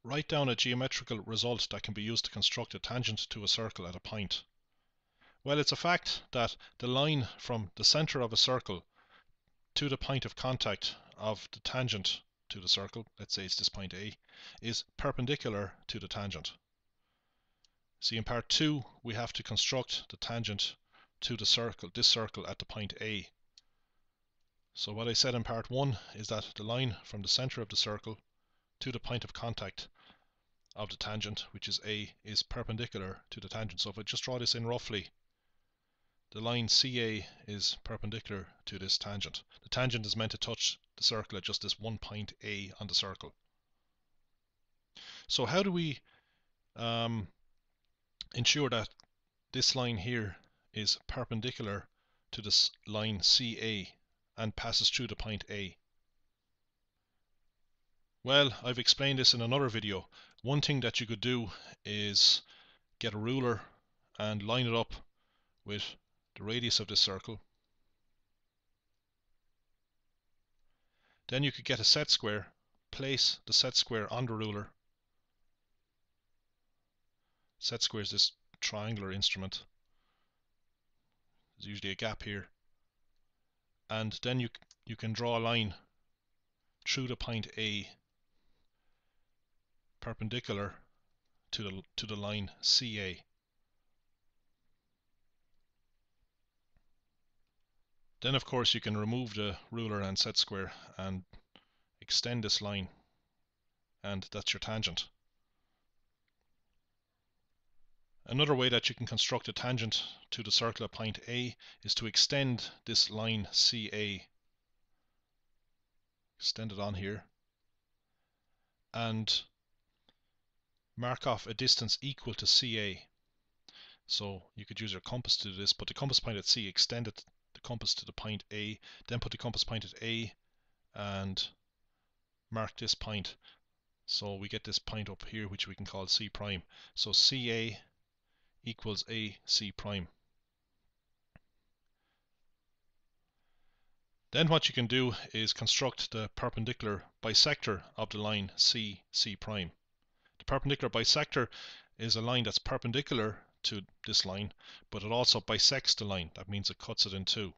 Write down a geometrical result that can be used to construct a tangent to a circle at a point. Well, it's a fact that the line from the center of a circle to the point of contact of the tangent to the circle, let's say it's this point A, is perpendicular to the tangent. See, in part 2 we have to construct the tangent to the circle, this circle at the point A. So what I said in part 1 is that the line from the center of the circle to the point of contact of the tangent, which is A, is perpendicular to the tangent. So if I just draw this in roughly, the line CA is perpendicular to this tangent. The tangent is meant to touch the circle at just this one point A on the circle. So how do we ensure that this line here is perpendicular to this line CA and passes through the point A? Well, I've explained this in another video. One thing that you could do is get a ruler and line it up with the radius of this circle. Then you could get a set square, place the set square on the ruler. Set square is this triangular instrument. There's usually a gap here. And then you can draw a line through the point A perpendicular to the line CA. Then of course you can remove the ruler and set square and extend this line, and that's your tangent. Another way that you can construct a tangent to the circle at point A is to extend this line CA. Extend it on here and mark off a distance equal to CA. So you could use your compass to do this. Put the compass point at C, extend it, the compass to the point A, then put the compass point at A and mark this point. So we get this point up here which we can call C prime. So CA equals AC prime. Then what you can do is construct the perpendicular bisector of the line C prime. The perpendicular bisector is a line that's perpendicular to this line, but it also bisects the line. That means it cuts it in two.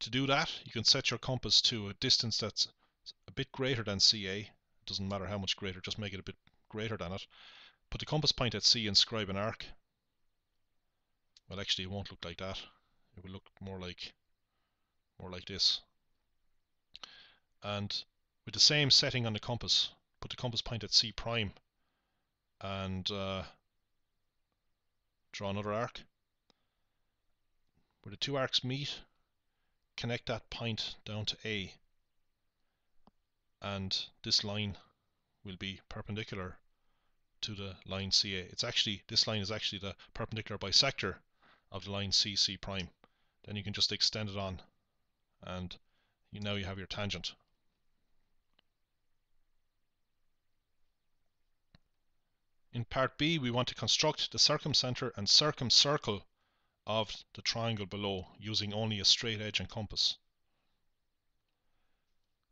To do that, you can set your compass to a distance that's a bit greater than CA. It doesn't matter how much greater, just make it a bit greater than it. Put the compass point at C, inscribe an arc. Well, actually it won't look like that. It will look more like this. And with the same setting on the compass, put the compass point at C prime and draw another arc. Where the two arcs meet, connect that point down to A, and this line will be perpendicular to the line CA. This line is actually the perpendicular bisector of the line C prime. Then you can just extend it on, and now you have your tangent. In part B, we want to construct the circumcenter and circumcircle of the triangle below using only a straight edge and compass.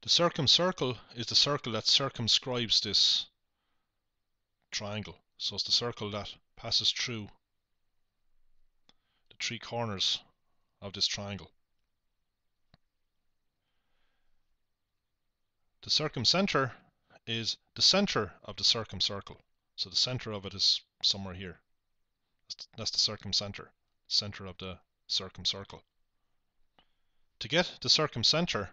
The circumcircle is the circle that circumscribes this triangle. So it's the circle that passes through the three corners of this triangle. The circumcenter is the center of the circumcircle. So the center of it is somewhere here. That's the circumcenter, center of the circumcircle. To get the circumcenter,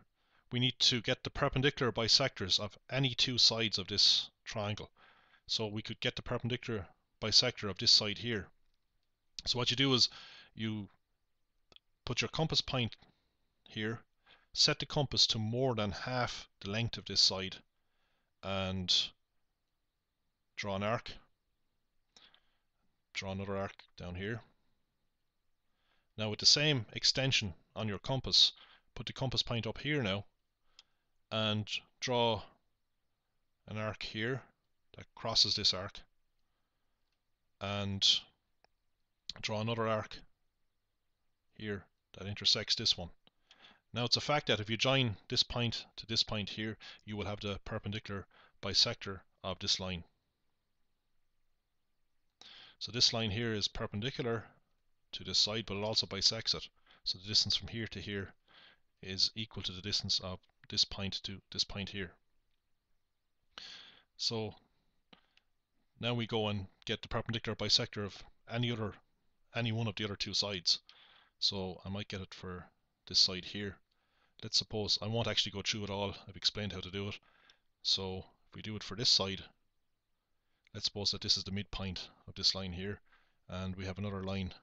we need to get the perpendicular bisectors of any two sides of this triangle. So we could get the perpendicular bisector of this side here. So what you do is you put your compass point here, set the compass to more than half the length of this side, and draw an arc. Draw another arc down here. Now with the same extension on your compass, put the compass point up here now and draw an arc here that crosses this arc, and draw another arc here that intersects this one. Now it's a fact that if you join this point to this point here, you will have the perpendicular bisector of this line. So this line here is perpendicular to this side, but it also bisects it. So the distance from here to here is equal to the distance of this point to this point here. So now we go and get the perpendicular bisector of any one of the other two sides. So I might get it for this side here. Let's suppose I won't actually go through it all. I've explained how to do it. So if we do it for this side, let's suppose that this is the midpoint of this line here, and we have another line,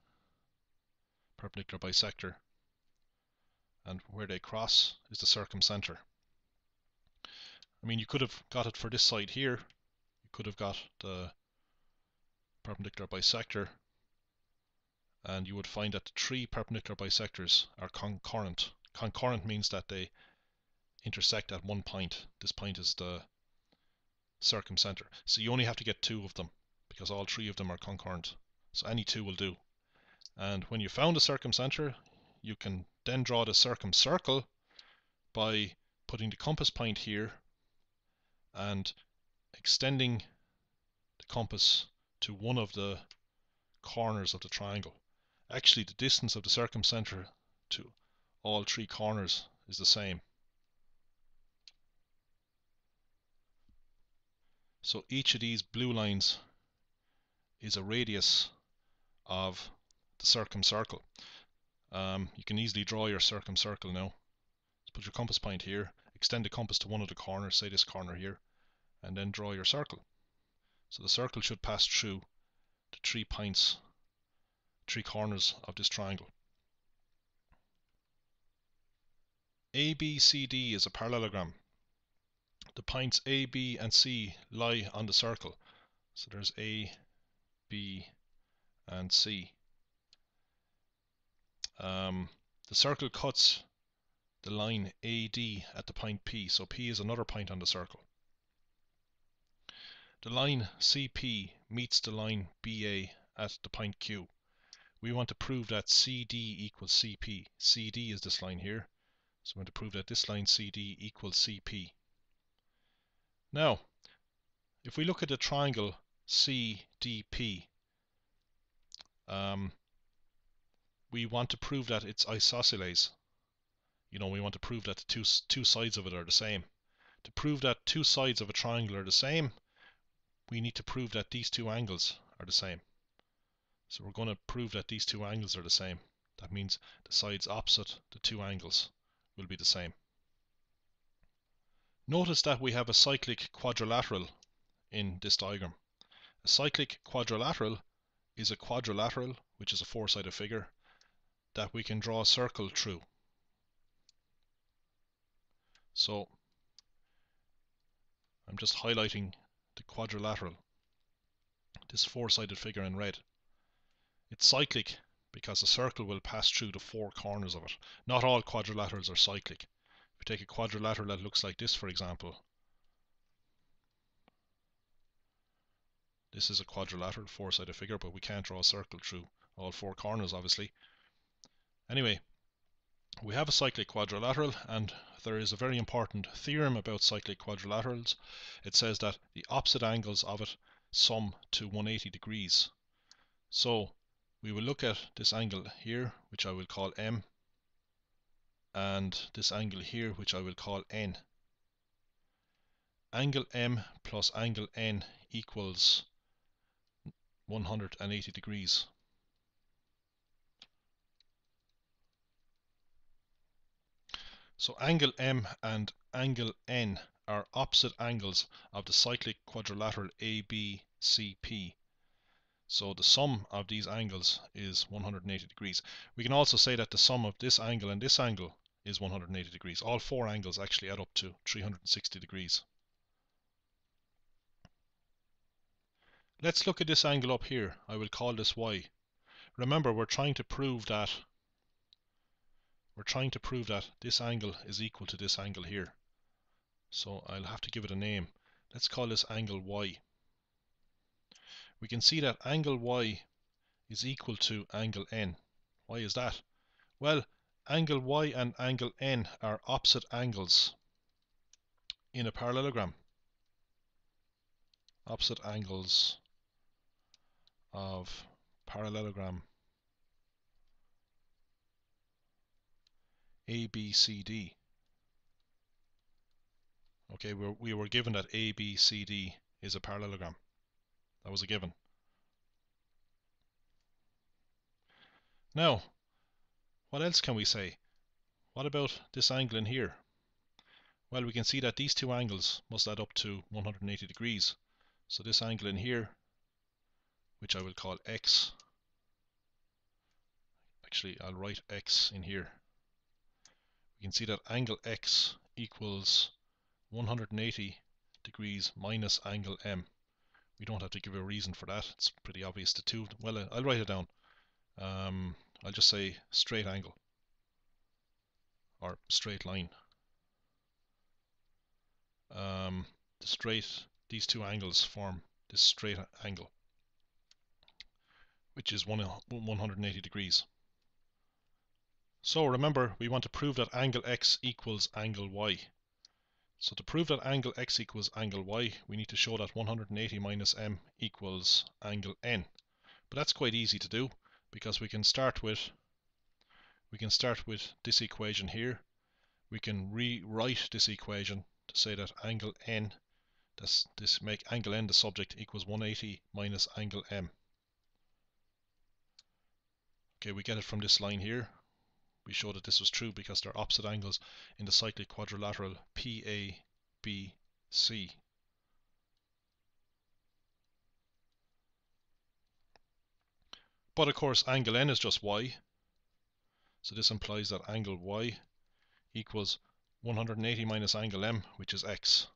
perpendicular bisector, and where they cross is the circumcenter. I mean, you could have got it for this side here. You could have got the perpendicular bisector, and you would find that the three perpendicular bisectors are concurrent. Concurrent means that they intersect at one point. This point is the circumcenter. So you only have to get two of them, because all three of them are concurrent. So any two will do. And when you found the circumcenter, you can then draw the circumcircle by putting the compass point here and extending the compass to one of the corners of the triangle. Actually, the distance of the circumcenter to all three corners is the same. So each of these blue lines is a radius of the circumcircle. You can easily draw your circumcircle now. Put your compass point here, extend the compass to one of the corners, say this corner here, and then draw your circle. So the circle should pass through the 3 points, 3 corners of this triangle. ABCD is a parallelogram. The points A, B and C lie on the circle. So there's A, B and C. The circle cuts the line AD at the point P, so P is another point on the circle. The line CP meets the line BA at the point Q. We want to prove that CD equals CP. CD is this line here, so we want to prove that this line CD equals CP. Now, if we look at the triangle CDP, we want to prove that it's isosceles. We want to prove that the two sides of it are the same. To prove that two sides of a triangle are the same, we need to prove that these two angles are the same. So we're going to prove that these two angles are the same. That means the sides opposite the two angles will be the same. Notice that we have a cyclic quadrilateral in this diagram. A cyclic quadrilateral is a quadrilateral, which is a four-sided figure, that we can draw a circle through. So I'm just highlighting the quadrilateral, this four-sided figure in red. It's cyclic because a circle will pass through the four corners of it. Not all quadrilaterals are cyclic. If you take a quadrilateral that looks like this, for example, this is a quadrilateral, four-sided figure, but we can't draw a circle through all four corners, obviously. Anyway, we have a cyclic quadrilateral, and there is a very important theorem about cyclic quadrilaterals. It says that the opposite angles of it sum to 180 degrees. So we will look at this angle here, which I will call M, and this angle here, which I will call N. Angle M plus angle N equals 180 degrees. So angle M and angle N are opposite angles of the cyclic quadrilateral ABCP. So the sum of these angles is 180 degrees. We can also say that the sum of this angle and this angle is 180 degrees. All four angles actually add up to 360 degrees. Let's look at this angle up here. I will call this Y. Remember, we're trying to prove that this angle is equal to this angle here. So I'll have to give it a name. Let's call this angle Y. We can see that angle Y is equal to angle N. Why is that? Well, angle Y and angle N are opposite angles in a parallelogram. Opposite angles of parallelogram ABCD. Okay, we were given that ABCD is a parallelogram. That was a given. Now, what else can we say? What about this angle in here? Well, we can see that these two angles must add up to 180 degrees. So this angle in here, which I will call X, actually I'll write X in here. We can see that angle X equals 180 degrees minus angle M. We don't have to give a reason for that. It's pretty obvious. The two, well, I'll write it down. I'll just say straight angle or straight line. These two angles form this straight angle, which is 180 degrees. So remember, we want to prove that angle X equals angle Y. So to prove that angle X equals angle Y, we need to show that 180 minus M equals angle N. But that's quite easy to do, because we can start with this equation here. We can rewrite this equation to say that angle N, make angle N the subject, equals 180 minus angle M. Okay, we get it from this line here. We showed that this was true because they're opposite angles in the cyclic quadrilateral PABC. But of course, angle N is just Y. So this implies that angle Y equals 180 minus angle M, which is X.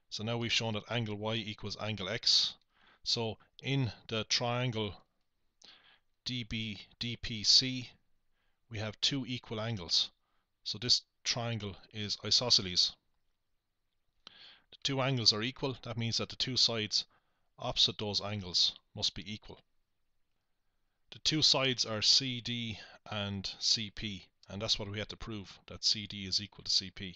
So now we've shown that angle Y equals angle X. So in the triangle DPC, we have two equal angles. So this triangle is isosceles. The two angles are equal. That means that the two sides opposite those angles must be equal. The two sides are CD and CP, and that's what we had to prove, that CD is equal to CP.